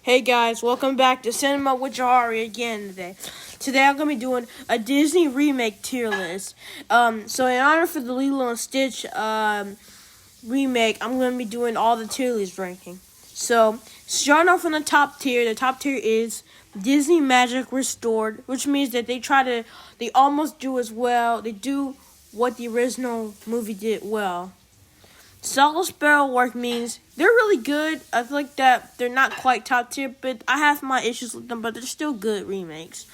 Hey guys, welcome back to Cinema with Jahari again today. Today I'm going to be doing a Disney remake tier list. So in honor for the Lilo and Stitch remake, I'm going to be doing all the tier list ranking. So starting off on the top tier is Disney Magic Restored, which means that they almost do as well. They do what the original movie did well. Solid Sparrow work means they're really good. I feel like that they're not quite top tier, but I have my issues with them, but they're still good remakes.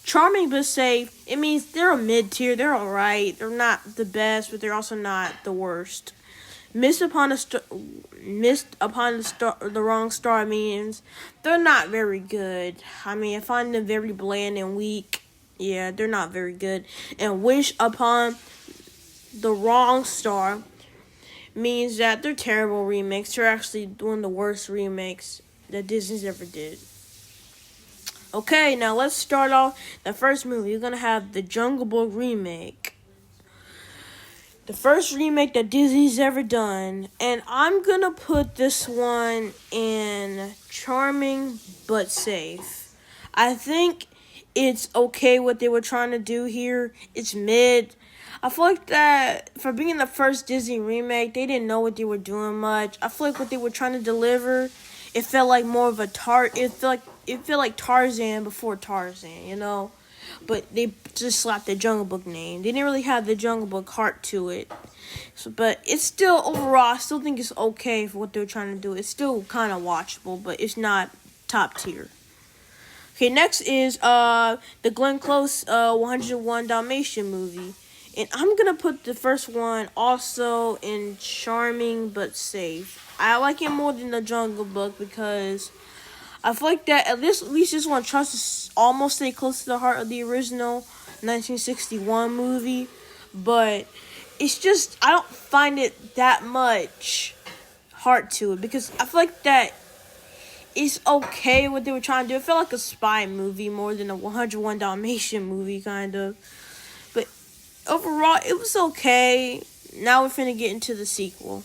Charming but Safe, it means they're a mid tier. They're alright. They're not the best, but they're also not the worst. Missed upon the wrong star means they're not very good. I find them very bland and weak. Yeah, they're not very good. And Wish upon the wrong star means that they're terrible remakes. They're actually one of the worst remakes that Disney's ever did. Okay, now let's start off the first movie. You're going to have the Jungle Book remake. The first remake that Disney's ever done. And I'm going to put this one in Charming but Safe. I think it's okay what they were trying to do here. It's mid. I feel like that for being the first Disney remake, they didn't know what they were doing much. I feel like what they were trying to deliver, it felt like more of a it felt like Tarzan before Tarzan, you know. But they just slapped the Jungle Book name. They didn't really have the Jungle Book heart to it. But it's still overall, I still think it's okay for what they were trying to do. It's still kind of watchable, but it's not top tier. Okay, next is the Glenn Close 101 Dalmatian movie. And I'm going to put the first one also in Charming but Safe. I like it more than the Jungle Book because I feel like that at least this one tries to almost stay close to the heart of the original 1961 movie. But it's just, I don't find it that much heart to it because I feel like that it's okay what they were trying to do. It felt like a spy movie more than a 101 Dalmatian movie, kind of. But overall, it was okay. Now we're finna get into the sequel.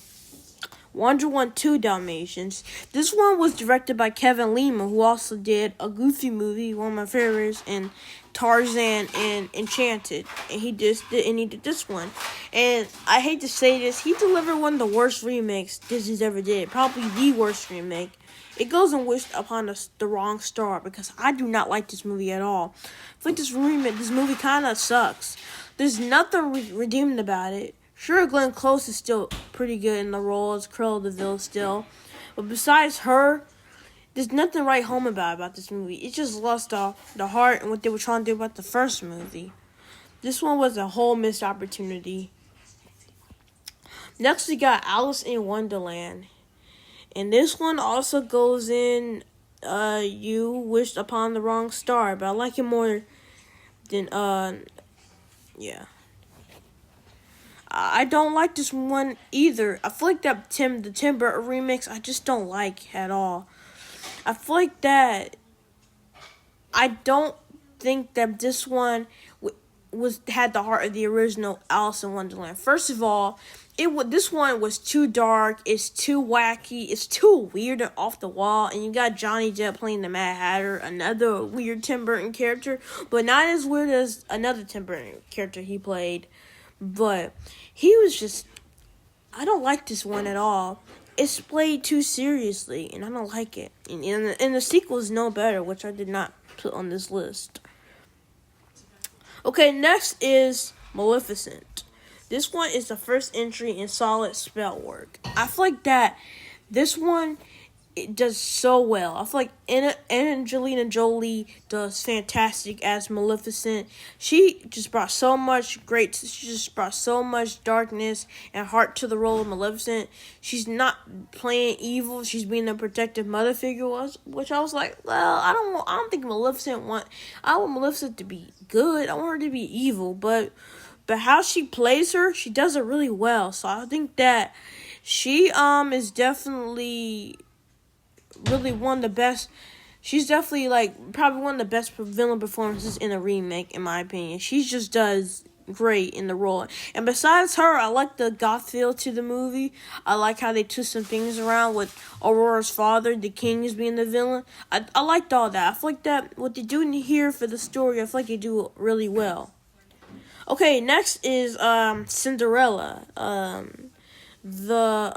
102 Dalmatians. This one was directed by Kevin Lima, who also did a Goofy movie, one of my favorites, and Tarzan and Enchanted. And he did this one. And I hate to say this, he delivered one of the worst remakes Disney's ever did. Probably the worst remake. It goes and wished upon the wrong star because I do not like this movie at all. I think this movie kind of sucks. There's nothing redeemed about it. Sure, Glenn Close is still pretty good in the role as Cruella de Vil still. But besides her, there's nothing right home about this movie. It just lost the heart and what they were trying to do about the first movie. This one was a whole missed opportunity. Next, we got Alice in Wonderland. And this one also goes in You Wished Upon the Wrong Star. But I like it more than, yeah. I don't like this one either. I feel like that the Tim Burton remix, I just don't like at all. I feel like that I don't think that this one had the heart of the original Alice in Wonderland. First of all, this one was too dark, it's too wacky, it's too weird and off the wall, and you got Johnny Depp playing the Mad Hatter, another weird Tim Burton character, but not as weird as another Tim Burton character he played. But he was just, I don't like this one at all. It's played too seriously, and I don't like it. And the sequel is no better, which I did not put on this list. Okay, next is Maleficent. This one is the first entry in solid spell work. I feel like that this one, it does so well. I feel like Angelina Jolie does fantastic as Maleficent. She just brought so much darkness and heart to the role of Maleficent. She's not playing evil. She's being a protective mother figure, which I was like, well, I don't think I want Maleficent to be good. I want her to be evil, but how she plays her, she does it really well. So I think that she is definitely really one of the best. She's definitely probably one of the best villain performances in a remake, in my opinion. She just does great in the role. And besides her, I like the goth feel to the movie. I like how they twist some things around with Aurora's father, the king, as being the villain. I liked all that. I feel like that what they do in here for the story, I feel like they do it really well. Okay, next is Cinderella. The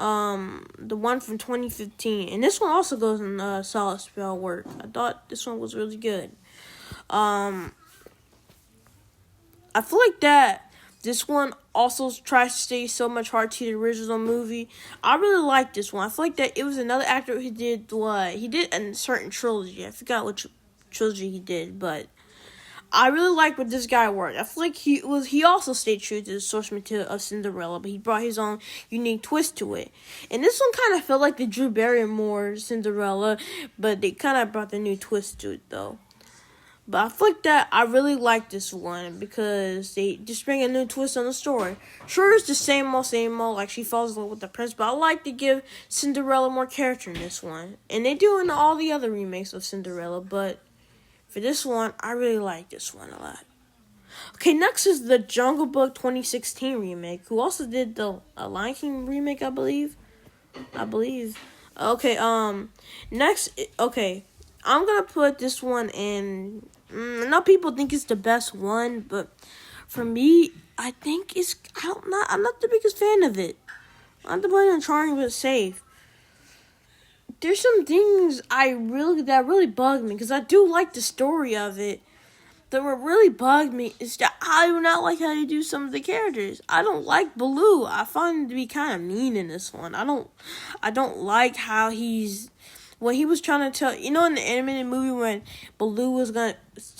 one from 2015, and this one also goes in solid spell work. I thought this one was really good. I feel like that this one also tries to stay so much hard to the original movie. I really like this one. I feel like that it was another actor who did what he did in a certain trilogy. I forgot which trilogy he did, but I really like what this guy worked. I feel like he also stayed true to the source material of Cinderella, but he brought his own unique twist to it. And this one kind of felt like the Drew Barrymore Cinderella, but they kind of brought the new twist to it though. But I feel like that I really like this one because they just bring a new twist on the story. Sure, it's the same old, like she falls in love with the prince, but I like to give Cinderella more character in this one. And they do in all the other remakes of Cinderella, but for this one, I really like this one a lot. Okay, next is the Jungle Book 2016 remake, who also did the Lion King remake, I believe. Okay, next, okay, I'm gonna put this one in. I know people think it's the best one, but for me, I think it's. I'm not the biggest fan of it. I'm the one trying but safe. There's some things that really bug me because I do like the story of it. That what really bugged me is that I do not like how they do some of the characters. I don't like Baloo. I find him to be kind of mean in this one. I don't like how when he was trying to tell, in the animated movie when Baloo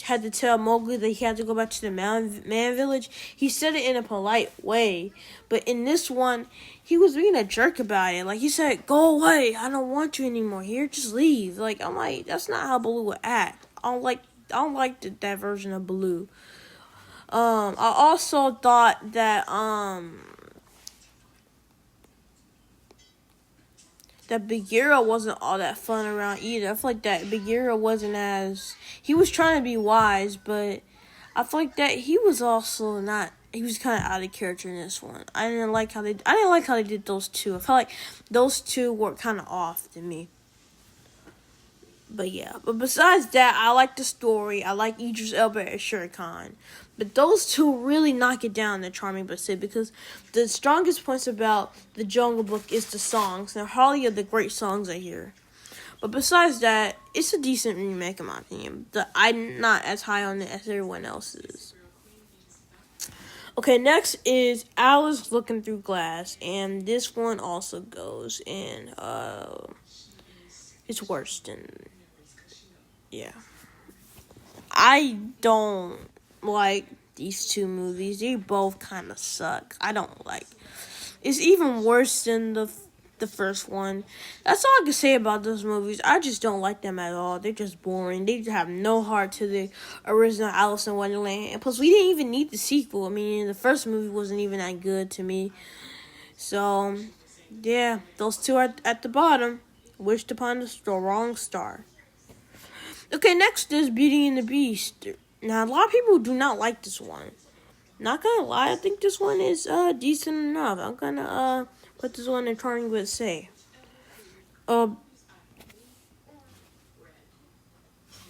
had to tell Mowgli that he had to go back to the man village, he said it in a polite way. But in this one, he was being a jerk about it. Like he said, "Go away! I don't want you anymore. Here, just leave." Like I'm like, that's not how Baloo would act. I don't like that version of Baloo. I also thought that that Bagheera wasn't all that fun around either. I feel like that Bagheera wasn't he was trying to be wise, but I feel like that he was also not. He was kind of out of character in this one. I didn't like how they did those two. I felt like those two were kind of off to me. But yeah, but besides that, I like the story. I like Idris Elba as Shere Khan. But those two really knock it down in Charming But Sid because the strongest points about the Jungle Book is the songs. And hardly of the great songs I hear. But besides that, it's a decent remake in my opinion. I'm not as high on it as everyone else is. Okay, next is Alice Looking Through Glass. And this one also goes in, it's worse than... Yeah. I don't like these two movies. They both kind of suck. I don't like. It's even worse than the first one. That's all I can say about those movies. I just don't like them at all. They're just boring. They just have no heart to the original Alice in Wonderland. And plus, we didn't even need the sequel. I mean, the first movie wasn't even that good to me. So, yeah, those two are at the bottom. Wished upon the wrong star. Okay, next is Beauty and the Beast. Now, a lot of people do not like this one. Not gonna lie, I think this one is decent enough. I'm gonna put this one in Charming But Say.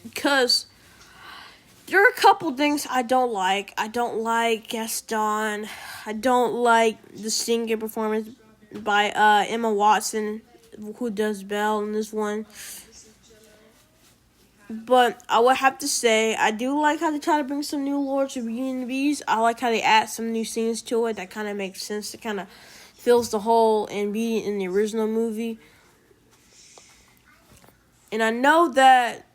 Because there are a couple things I don't like. I don't like Gaston. I don't like the singing performance by Emma Watson, who does Belle in this one. But I would have to say, I do like how they try to bring some new lore to Beauty and the Beast. I like how they add some new scenes to it that kind of makes sense. It kind of fills the hole in Beauty in the original movie. And I know that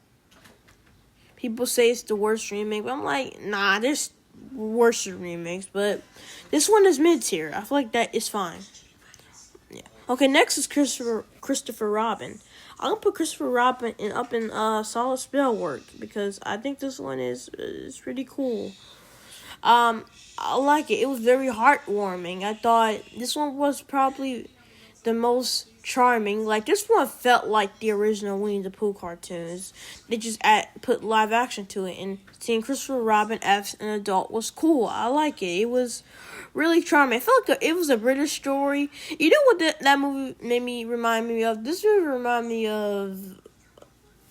people say it's the worst remake, but I'm like, nah, there's worse remakes. But this one is mid-tier. I feel like that is fine. Yeah. Okay, next is Christopher Robin. I'm going to put Christopher Robin up in solid spell work because I think this one is pretty cool. I like it. It was very heartwarming. I thought this one was probably the most charming. Like, this one felt like the original Winnie the Pooh cartoons. They just put live action to it, and seeing Christopher Robin as an adult was cool. I like it. It was really charming. I felt like it was a British story. You know what that movie made me remind me of? This movie reminded me of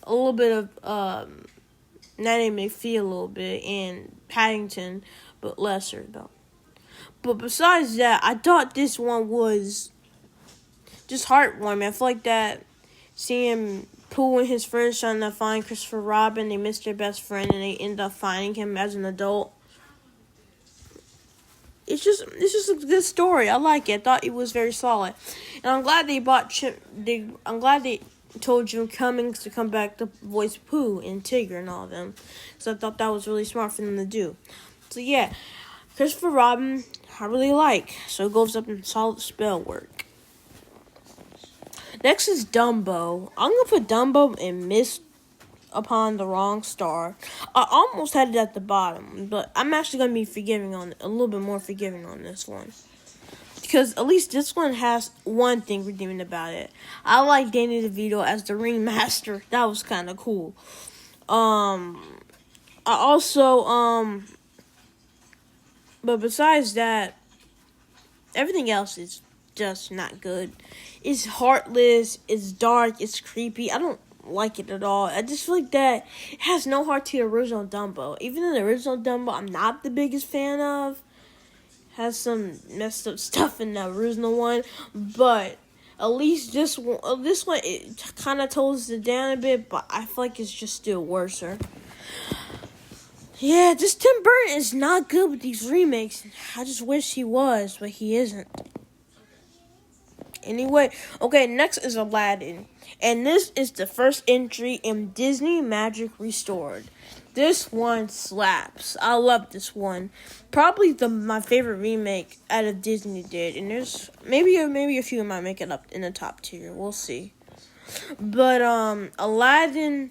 a little bit of Nanny McPhee a little bit, and Paddington, but lesser though. But besides that, I thought this one was just heartwarming. I feel like that seeing Pooh and his friends trying to find Christopher Robin, they missed their best friend and they end up finding him as an adult. It's just a good story. I like it. I thought it was very solid, and I'm glad they I'm glad they told Jim Cummings to come back to voice Pooh and Tigger and all of them, so I thought that was really smart for them to do. So yeah, Christopher Robin, I really like. So it goes up in solid spell work. Next is Dumbo. I'm gonna put Dumbo and Miss upon the wrong star. I almost had it at the bottom, but I'm actually gonna be a little bit more forgiving on this one, because at least this one has one thing redeeming about it. I like Danny DeVito as the ringmaster. That was kind of cool. I also but besides that, everything else is just not good. It's heartless, it's dark, it's creepy. I don't like it at all. I just feel like that it has no heart to the original Dumbo. Even in the original Dumbo, I'm not the biggest fan of. Has some messed up stuff in the original one, but at least this one it kind of tones it down a bit, but I feel like it's just still worser. Yeah, this Tim Burton is not good with these remakes. I just wish he was, but he isn't. Anyway, okay, next is Aladdin. And this is the first entry in Disney Magic Restored. This one slaps. I love this one. Probably my favorite remake out of Disney did. And there's maybe a few might make it up in the top tier. We'll see. But Aladdin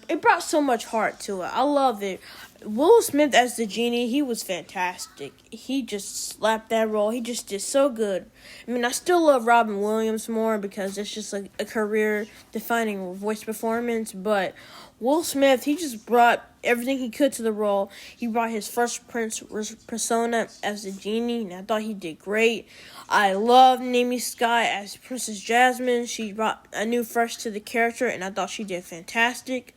it brought so much heart to it. I love it. Will Smith as the genie, he was fantastic. He just slapped that role. He just did so good. I mean, I still love Robin Williams more because it's just like a career-defining voice performance. But Will Smith, he just brought everything he could to the role. He brought his first Prince persona as the genie, and I thought he did great. I love Naomi Scott as Princess Jasmine. She brought a new fresh to the character, and I thought she did fantastic.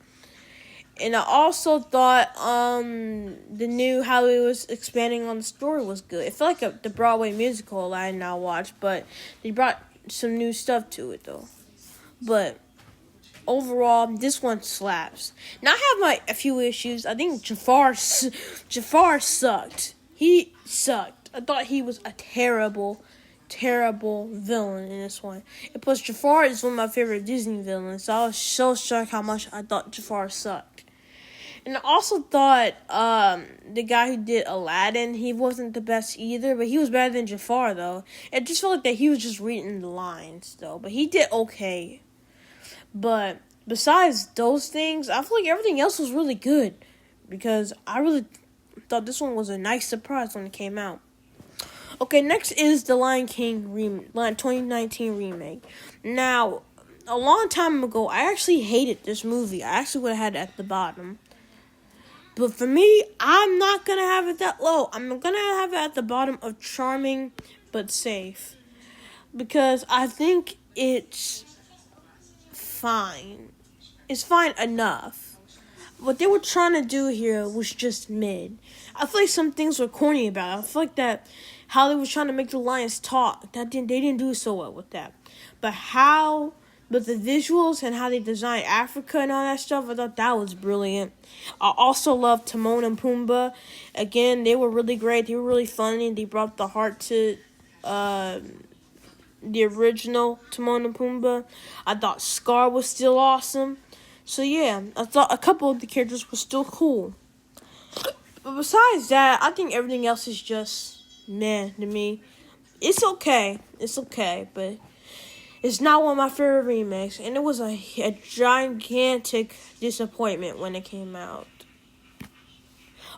And I also thought the new how it was expanding on the story was good. It felt like the Broadway musical I now watched, but they brought some new stuff to it though. But overall, this one slaps. Now I have a few issues. I think Jafar sucked. He sucked. I thought he was a terrible villain in this one. And plus, Jafar is one of my favorite Disney villains, so I was so shocked how much I thought Jafar sucked. And I also thought the guy who did Aladdin, he wasn't the best either, but he was better than Jafar, though. It just felt like that he was just reading the lines, though. But he did okay. But besides those things, I feel like everything else was really good, because I really thought this one was a nice surprise when it came out. Okay, next is the Lion King 2019 remake. Now, a long time ago, I actually hated this movie. I actually would have had it at the bottom. But for me, I'm not going to have it that low. I'm going to have it at the bottom of charming but safe. Because I think it's fine. It's fine enough. What they were trying to do here was just mid. I feel like some things were corny about it. I feel like that how they were trying to make the lions talk, they didn't do so well with that. But the visuals and how they designed Africa and all that stuff, I thought that was brilliant. I also loved Timon and Pumbaa. Again, they were really great. They were really funny. They brought the heart to the original Timon and Pumbaa. I thought Scar was still awesome. So yeah, I thought a couple of the characters were still cool. But besides that, I think everything else is just meh to me. It's okay, but it's not one of my favorite remakes, and it was a gigantic disappointment when it came out.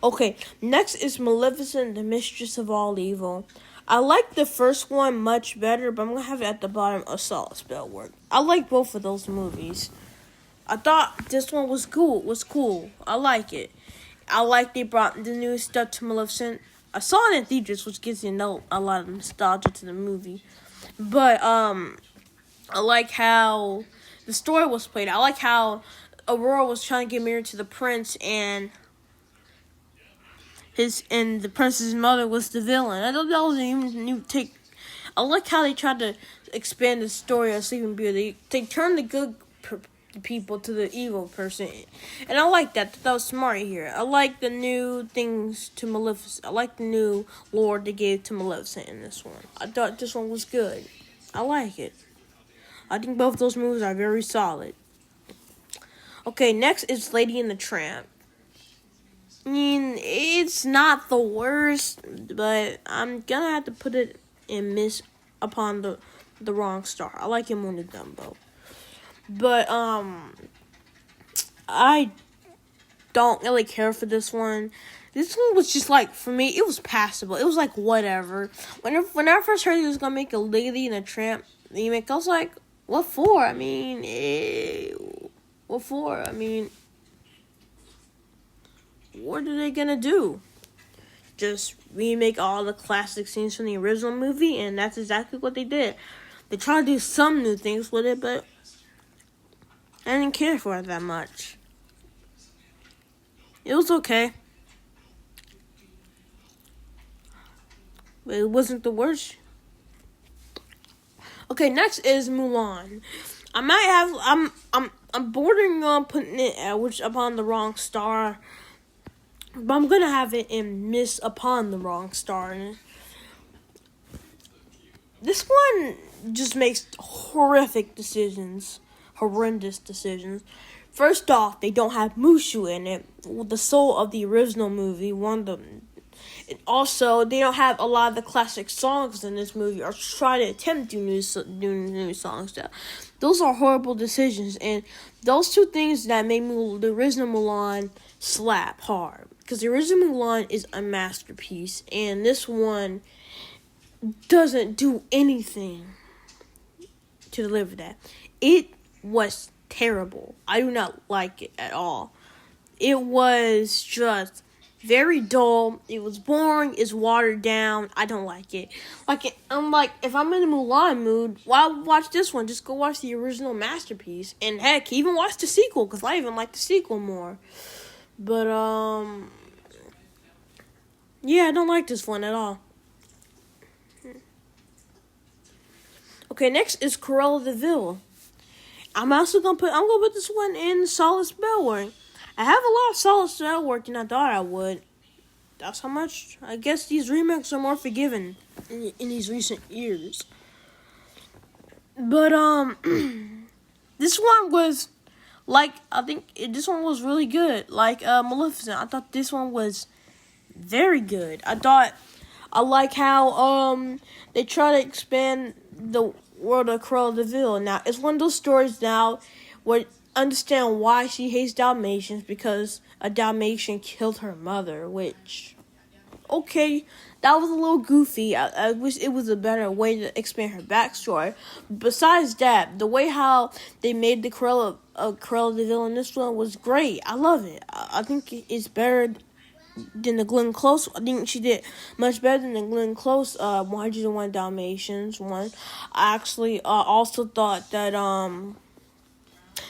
Okay, next is Maleficent, the Mistress of All Evil. I like the first one much better, but I'm gonna have it at the bottom. A solid spell work. I like both of those movies. I thought this one was cool. I like it. I like they brought the new stuff to Maleficent. I saw it in theaters, which gives you a lot of nostalgia to the movie. But I like how the story was played. I like how Aurora was trying to get married to the prince, and the prince's mother was the villain. I thought that was even new take. I like how they tried to expand the story of Sleeping Beauty. They turned the good people to the evil person, and I like that. That was smart here. I like the new things to Maleficent. I like the new lore they gave to Maleficent in this one. I thought this one was good. I like it. I think both those movies are very solid. Okay, next is Lady and the Tramp. I mean, it's not the worst, but I'm gonna have to put it in miss upon the wrong star. I like it more than Dumbo. But, I don't really care for this one. This one was just like, for me, it was passable. It was like, whatever. When I first heard he was gonna make a Lady and a Tramp remake, I was like, what for? I mean, what for? I mean, what are they gonna do? Just remake all the classic scenes from the original movie, and that's exactly what they did. They tried to do some new things with it, but I didn't care for it that much. It was okay, but it wasn't the worst. Okay, next is Mulan. I'm bordering on putting it upon the wrong star, but I'm gonna have it in miss upon the wrong star. This one just makes horrendous decisions. First off, they don't have Mushu in it, the soul of the original movie. And also, they don't have a lot of the classic songs in this movie, or try to attempt to do new songs. Those are horrible decisions, and those two things that made the original Mulan slap hard. Because the original Mulan is a masterpiece, and this one doesn't do anything to deliver that. It was terrible. I do not like it at all. It was just very dull. It was boring. It's watered down. I don't like it. I'm like, if I'm in a Mulan mood, why watch this one? Just go watch the original masterpiece. And heck, even watch the sequel, because I even like the sequel more. But, yeah, I don't like this one at all. Okay, next is Cruella de Vil. I'm gonna put this one in solid spell work. I have a lot of solid spell work than I thought I would. That's how much. I guess these remakes are more forgiving in these recent years. But this one was this one was really good. Like Maleficent, I thought this one was very good. I like how they try to expand the world of Cruella de Vil. Now, it's one of those stories now where understand why she hates Dalmatians, because a Dalmatian killed her mother, which, okay, that was a little goofy. I wish it was a better way to expand her backstory. Besides that, the way how they made the Cruella de Vil in this one was great. I love it. I think it's better than the Glenn Close. I think she did much better than the Glenn Close 101 Dalmatians one. I actually also thought that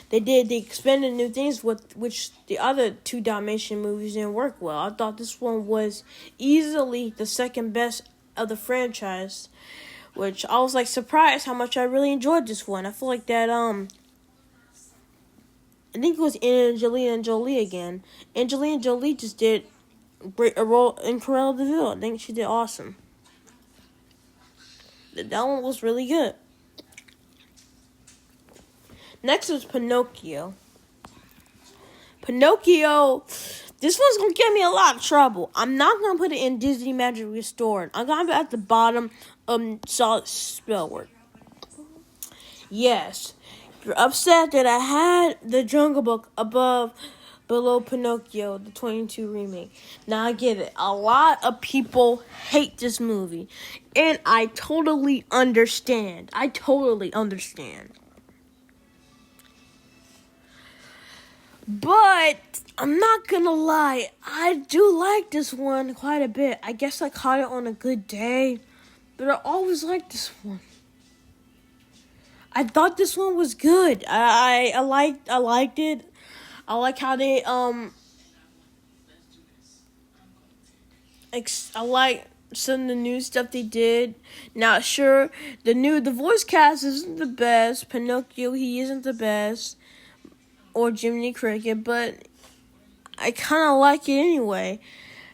they expanded new things with which the other two Dalmatian movies didn't work well. I thought this one was easily the second best of the franchise, which I was like surprised how much I really enjoyed this one. I feel like that I think it was Angelina Jolie again. Angelina Jolie just did a role in Cruella de Vil. I think she did awesome. That one was really good. Next is Pinocchio. Pinocchio, this one's gonna get me a lot of trouble. I'm not gonna put it in Disney Magic Restored. I'm gonna be at the bottom solid spell work. Yes, you're upset that I had the Jungle Book above below Pinocchio, the 22 remake. Now I get it. A lot of people hate this movie, and I totally understand. But I'm not gonna lie, I do like this one quite a bit. I guess I caught it on a good day, but I always liked this one. I thought this one was good. I liked it. I like how they I like some of the new stuff they did. Now, sure, the voice cast isn't the best. Pinocchio, he isn't the best, or Jiminy Cricket, but I kind of like it anyway.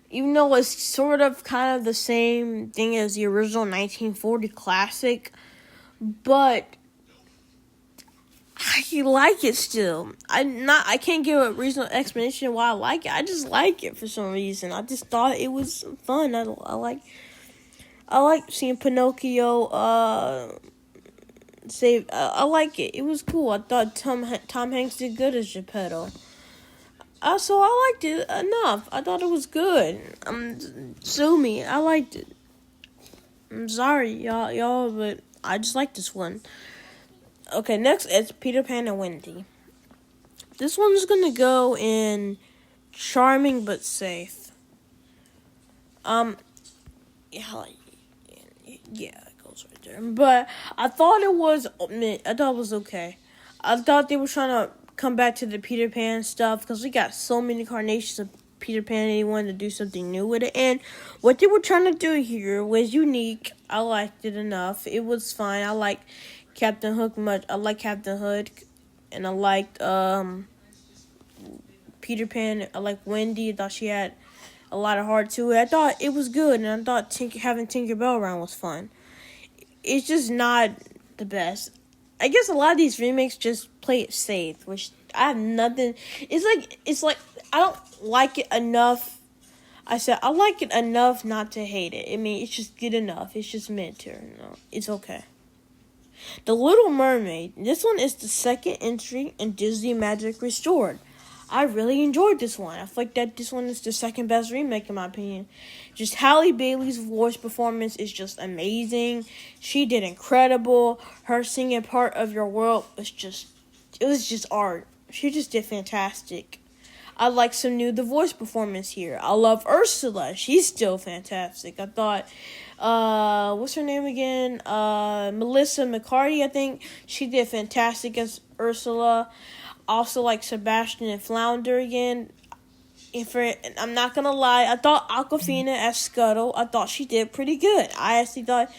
Even though it's sort of kind of the same thing as the original 1940 classic, but I like it still. I can't give a reasonable explanation why I like it. I just like it for some reason. I just thought it was fun. I like seeing Pinocchio save. I like it. It was cool. I thought Tom Hanks did good as Geppetto. So I liked it enough. I thought it was good. Sue me. I liked it. I'm sorry, y'all, but I just like this one. Okay, next is Peter Pan and Wendy. This one's gonna go in charming but safe. Yeah, it goes right there. But I thought it was okay. I thought they were trying to come back to the Peter Pan stuff because we got so many incarnations of Peter Pan and they wanted to do something new with it. And what they were trying to do here was unique. I liked it enough. It was fine. I like Captain Hook much. I like Captain Hook, and I liked Peter Pan. I like Wendy. I thought she had a lot of heart to it. I thought it was good, and I thought having Tinkerbell around was fun. It's just not the best. I guess a lot of these remakes just play it safe, which I have nothing. It's like I don't like it enough. I said I like it enough not to hate it. I mean, it's just good enough. It's just mid-tier. It's okay. The Little Mermaid. This one is the second entry in Disney Magic Restored. I really enjoyed this one. I feel like that this one is the second best remake in my opinion. Just Halle Bailey's voice performance is just amazing. She did incredible. Her singing Part of Your World was just art. She just did fantastic. I like some new The Voice performance here. I love Ursula. She's still fantastic. I thought what's her name again? Melissa McCarthy, I think. She did fantastic as Ursula. Also like Sebastian and Flounder again. I'm not gonna lie, I thought Awkwafina as Scuttle, I thought she did pretty good. I actually thought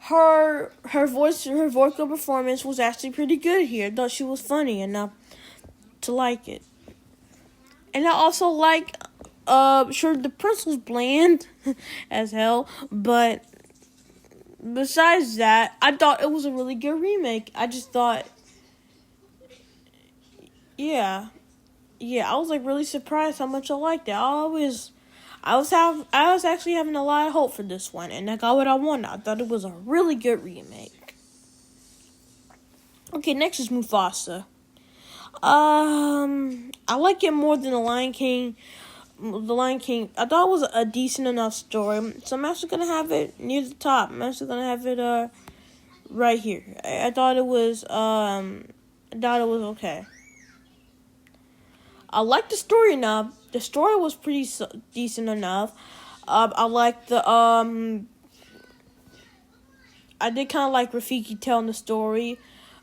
her vocal performance was actually pretty good here. I thought she was funny enough to like it. And I also like sure the prince was bland as hell, but besides that, I thought it was a really good remake. I just thought yeah, I was like really surprised how much I liked it. I was actually having a lot of hope for this one, and I got what I wanted. I thought it was a really good remake. Okay, next is Mufasa. I like it more than The Lion King. The Lion King, I thought it was a decent enough story, so I'm actually gonna have it near the top. I'm actually gonna have it right here. I thought it was okay. I liked the story enough. The story was pretty decent enough. I liked the I did kind of like Rafiki telling the story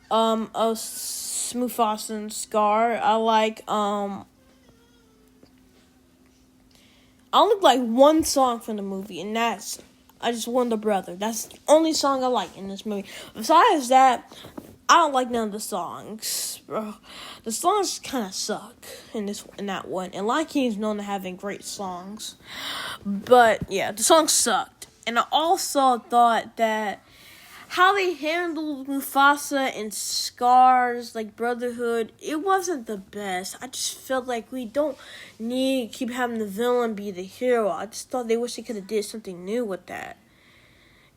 of Mufasa and Scar. I only like one song from the movie, and that's I Just Want a Brother. That's the only song I like in this movie. Besides that, I don't like none of the songs, bro. The songs kind of suck in that one. And Lion King is known to having great songs, but yeah, the songs sucked. And I also thought that how they handled Mufasa and Scar's like brotherhood, it wasn't the best. I just felt like we don't need to keep having the villain be the hero. I just thought they wish they could have did something new with that.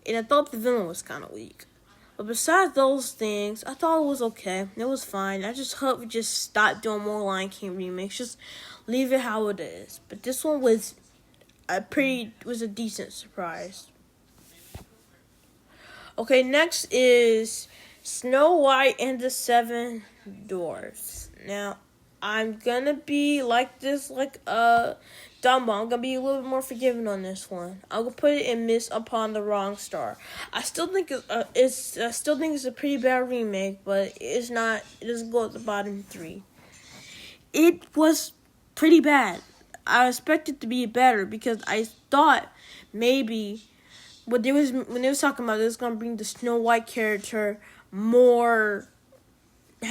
And I thought the villain was kind of weak. But besides those things, I thought it was okay. It was fine. I just hope we just stop doing more Lion King remakes. Just leave it how it is. But this one was a decent surprise. Okay, next is Snow White and the Seven Dwarfs. Now, I'm gonna be like this, like Dumbo. I'm gonna be a little bit more forgiving on this one. I'm gonna put it in Miss Upon the Wrong Star. I still think it's a pretty bad remake, but it's not. It doesn't go at the bottom 3. It was pretty bad. I expected it to be better because I thought maybe when they was talking about it was gonna bring the Snow White character have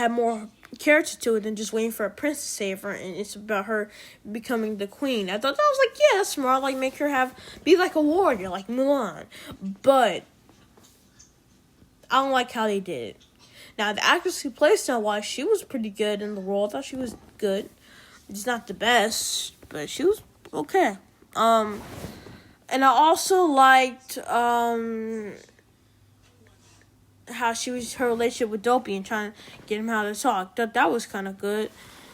more character to it than just waiting for a prince to save her, and it's about her becoming the queen. I thought that was like, yeah, that's smart. Like, make her be like a warrior, like Mulan. But I don't like how they did it. Now, the actress who plays Snow White, she was pretty good in the role. I thought she was good. It's not the best, but she was okay. And I also liked how her relationship with Dopey and trying to get him how to talk. That was kind of good.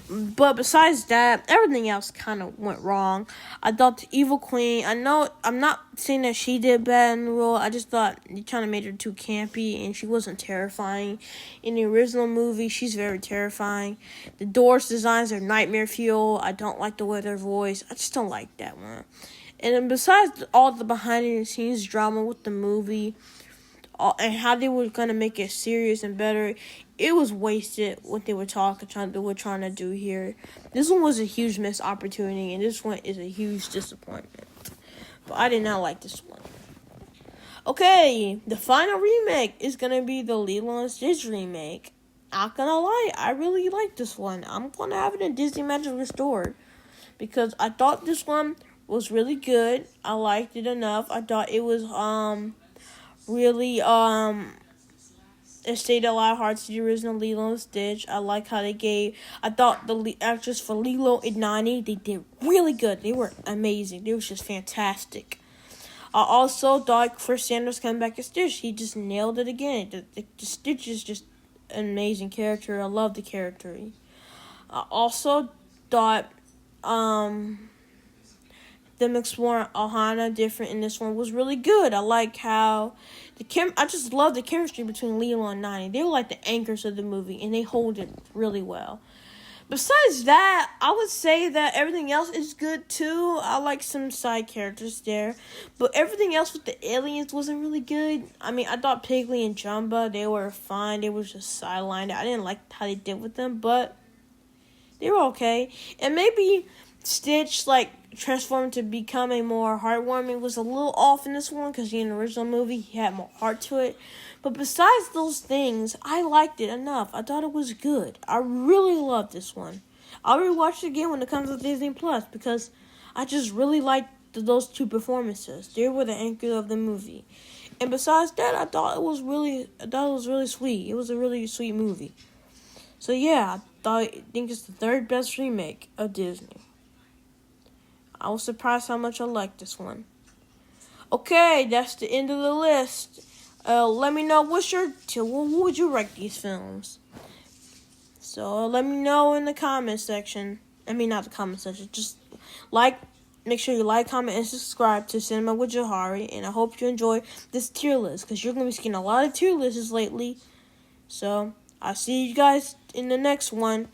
But besides that, everything else kind of went wrong. I thought the evil queen, I know, I'm not saying that she did bad in the role. I just thought they kind of made her too campy and she wasn't terrifying. In the original movie, she's very terrifying. The Doors designs are nightmare fuel. I don't like the way their voice. I just don't like that one. And then besides all the behind-the-scenes drama with the movie, and how they were gonna make it serious and better, it was wasted what they were trying to do here. This one was a huge missed opportunity, and this one is a huge disappointment. But I did not like this one. Okay, the final remake is gonna be the Lilo and Stitch remake. Not gonna lie, I really like this one. I'm gonna have it in Disney Magic Restored because I thought this one was really good. I liked it enough. I thought it was really it stayed a lot of heart to the original Lilo and Stitch. I like how I thought the actress for Lilo and Nani, they did really good. They were amazing. They were just fantastic. I also thought Chris Sanders coming back as Stitch, he just nailed it again. The Stitch is just an amazing character. I love the character. I also thought them exploring Ohana different in this one was really good. I like how I just love the chemistry between Lilo and Nani. They were like the anchors of the movie, and they hold it really well. Besides that, I would say that everything else is good too. I like some side characters there, but everything else with the aliens wasn't really good. I mean, I thought Piggly and Jumba, they were fine. They were just sidelined. I didn't like how they did with them, but they were okay. And maybe Stitch, transformed to become a more heartwarming was a little off in this one because in the original movie he had more heart to it. But besides those things, I liked it enough. I thought it was good. I really loved this one. I'll rewatch it again when it comes to Disney Plus because I just really liked those two performances. They were the anchor of the movie. And besides that, I thought it was really sweet. It was a really sweet movie. So yeah, I think it's the third best remake of Disney. I was surprised how much I liked this one. Okay, that's the end of the list. Let me know what would you rank these films? So let me know in the comment section. I mean, not the comment section. Just make sure you like, comment, and subscribe to Cinema with Johari. And I hope you enjoy this tier list because you're gonna be seeing a lot of tier lists lately. So I'll see you guys in the next one.